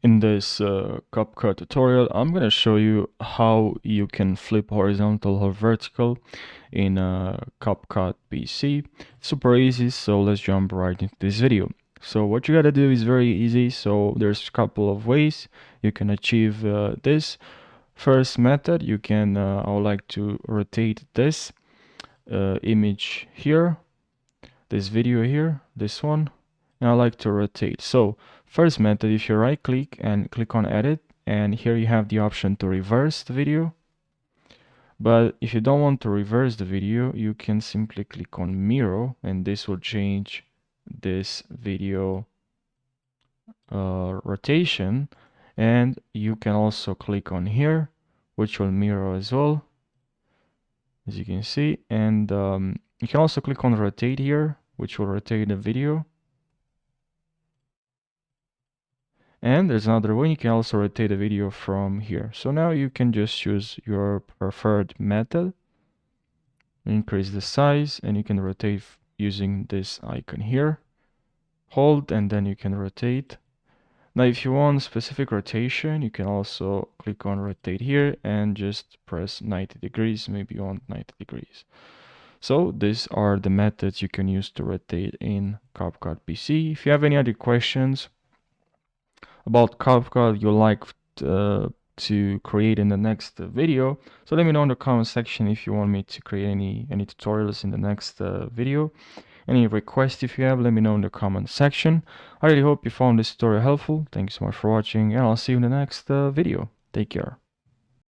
In this Capcut tutorial, I'm going to show you how you can flip horizontal or vertical in Capcut PC. Super easy, so let's jump right into this video. So what you gotta do is very easy. So there's a couple of ways you can achieve this. First method, you can, I would like to rotate this image here, this video here, this one, and I like to rotate. So first method, if you right click and click on edit, and here you have the option to reverse the video. But if you don't want to reverse the video, you can simply click on mirror, and this will change this video rotation. And you can also click on here, which will mirror as well, as you can see. And you can also click on rotate here, which will rotate the video. And there's another way, you can also rotate the video from here. So now you can just choose your preferred method, increase the size, and you can rotate using this icon here. Hold, and then you can rotate. Now if you want specific rotation, you can also click on rotate here and just press 90 degrees. Maybe you want 90 degrees. So these are the methods you can use to rotate in Capcut PC. If you have any other questions about Capcut you like to create in the next video, so let me know in the comment section if you want me to create any tutorials in the next video. Any requests if you have, let me know in the comment section. I really hope you found this tutorial helpful. Thanks so much for watching, and I'll see you in the next video. Take care.